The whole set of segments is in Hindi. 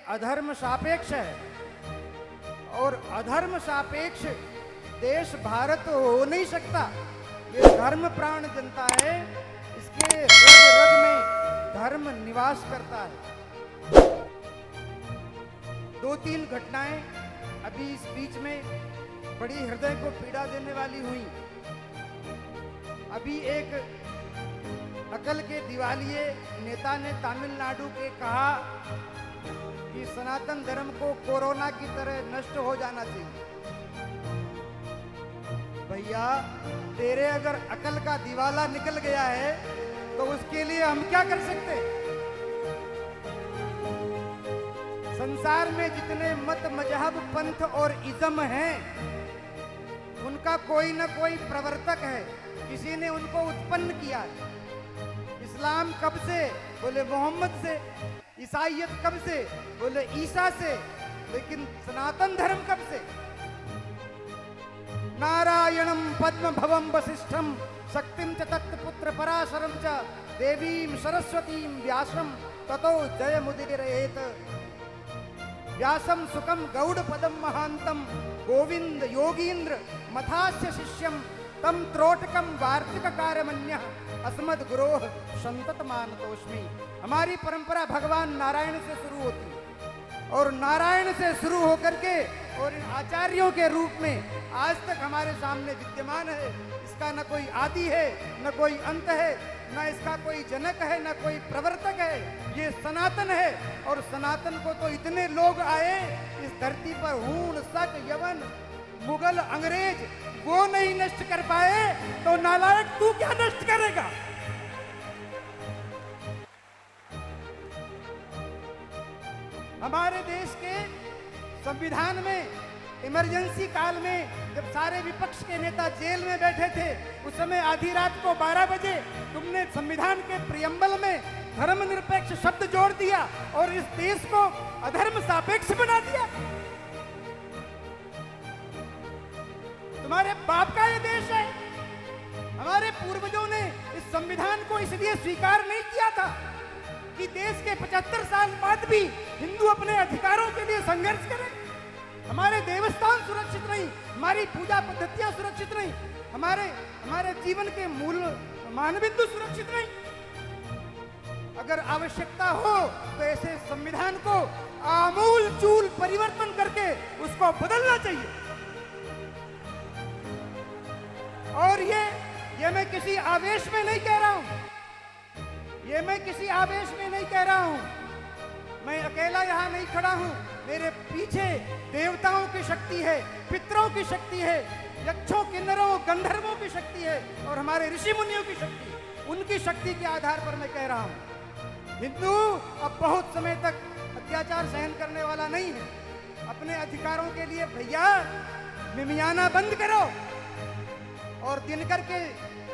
अधर्म सापेक्ष है और अधर्म सापेक्ष देश भारत हो नहीं सकता। ये धर्म प्राण जनता है, इसके रग रग में धर्म निवास करता है। 2-3 घटनाएं अभी इस बीच में बड़ी हृदय को पीड़ा देने वाली हुई। अभी एक अकल के दिवालिये नेता ने तमिलनाडु के कहा कि सनातन धर्म को कोरोना की तरह नष्ट हो जाना चाहिए। भैया, तेरे अगर अकल का दिवाला निकल गया है तो उसके लिए हम क्या कर सकते हैं? संसार में जितने मत, मजहब, पंथ और इज्म हैं, उनका कोई न कोई प्रवर्तक है, किसी ने उनको उत्पन्न किया है। इस्लाम कब से? बोले मोहम्मद से। ईसाईयत कब से? बोले ईसा से। लेकिन सनातन धर्म कब से? नारायणं पद्म भवं वसिष्ठं शक्तिं च तत्पुत्र पराशरं च देवीं सरस्वतीं व्यासं ततो जयमुदीरयेत। व्यासं सुखं गौड़पदं महान्तं गोविंद योगीन्द्र मथास्य शिष्यं तम त्रोटकम वार्तिककारमन्यः अस्मद् गुरोः संतत मानतोस्मि। हमारी परंपरा भगवान नारायण से शुरू होती है और नारायण से शुरू होकर के और इन आचार्यों के रूप में आज तक हमारे सामने विद्यमान है। इसका न कोई आदि है, न कोई अंत है, न इसका कोई जनक है, न कोई प्रवर्तक है। ये सनातन है और सनातन को तो इतने लोग आए इस धरती पर, हूण, शक, यवन, मुगल, अंग्रेज, वो नहीं नष्ट कर पाए तो नालायक तू क्या नष्ट करेगा? हमारे देश के संविधान में इमरजेंसी काल में जब सारे विपक्ष के नेता जेल में बैठे थे, उस समय आधी रात को 12 बजे तुमने संविधान के प्रियम्बल में धर्मनिरपेक्ष शब्द जोड़ दिया और इस देश को अधर्म सापेक्ष बना दिया। तुम्हारे बाप का ये देश है। हमारे पूर्वजों ने इस संविधान को इसलिए स्वीकार नहीं किया था कि देश के 75 साल बाद भी हिंदू अपने अधिकारों के लिए संघर्ष करें। हमारे देवस्थान सुरक्षित नहीं, हमारी पूजा पद्धतियां सुरक्षित नहीं, हमारे जीवन के मूल मानबिंदु सुरक्षित नहीं। अगर आवश्यकता हो तो ऐसे संविधान को आमूल चूल परिवर्तन करके उसको बदलना चाहिए। और ये मैं किसी आवेश में नहीं कह रहा हूं, ये मैं किसी आवेश में नहीं कह रहा हूं। मैं अकेला यहां नहीं खड़ा हूं, मेरे पीछे देवताओं की शक्ति है, पितरों की शक्ति है, यक्षों, किन्नरों, गंधर्वों की शक्ति है और हमारे ऋषि मुनियों की शक्ति। उनकी शक्ति के आधार पर मैं कह रहा हूं, हिंदू अब बहुत समय तक अत्याचार सहन करने वाला नहीं है। अपने अधिकारों के लिए भैया मिमियाना बंद करो और दिनकर के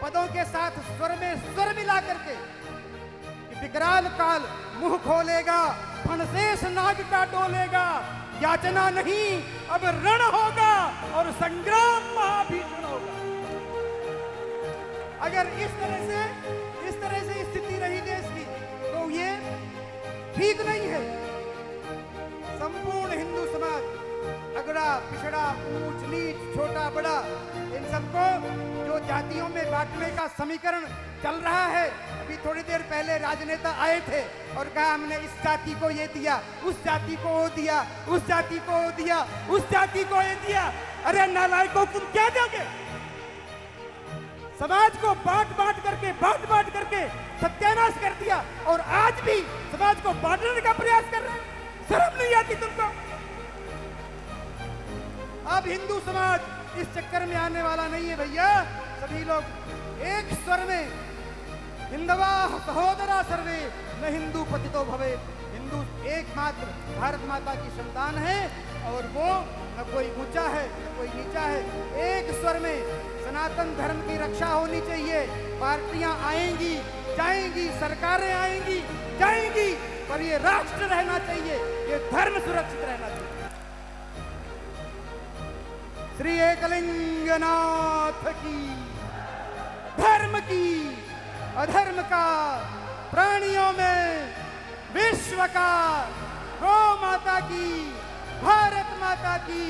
पदों के साथ स्वर में स्वर मिला करके विकराल काल मुंह खोलेगा, फणशेष नाग का डोलेगा, याचना नहीं अब रण होगा और संग्राम महाभीषण होगा। अगर इस तरह से स्थिति रही देश की तो ये ठीक नहीं है। संपूर्ण हिंदू समाज अगड़ा पिछड़ा, ऊंच नीच, छोटा बड़ा, इन सबको जो जातियों में बांटने का समीकरण चल रहा है। अभी थोड़ी देर पहले राजनेता आए थे और कहा हमने इस जाति को ये दिया, उस जाति को वो दिया, उस जाति को वो दिया, उस जाति को ये दिया। अरे नालायकों, तुम क्या दोगे? समाज को बांट बांट करके सत्यानाश कर दिया और आज भी समाज को बांटने का प्रयास कर रहे हैं। शर्म नहीं आती तुमको? अब हिंदू समाज इस चक्कर में आने वाला नहीं है भैया। सभी लोग एक स्वर में हिंदवा सहोदरा सर्वे न हिंदू पतितो भवे। हिंदू एकमात्र भारत माता की संतान है और वो न कोई ऊंचा है न कोई नीचा है। एक स्वर में सनातन धर्म की रक्षा होनी चाहिए। पार्टियां आएंगी जाएंगी, सरकारें आएंगी जाएंगी, पर ये राष्ट्र रहना चाहिए, ये धर्म सुरक्षित रहना चाहिए। श्री एकलिंगनाथ की, धर्म की, अधर्म का, प्राणियों में विश्व का, गौ माता माता की।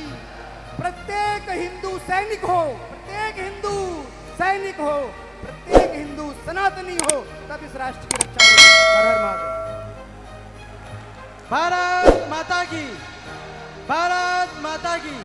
प्रत्येक हिंदू सैनिक हो, प्रत्येक हिंदू सैनिक हो, प्रत्येक हिंदू सनातनी हो, तब इस राष्ट्र की रक्षा होगी। हर हर महादेव। भारत माता की, भारत माता की।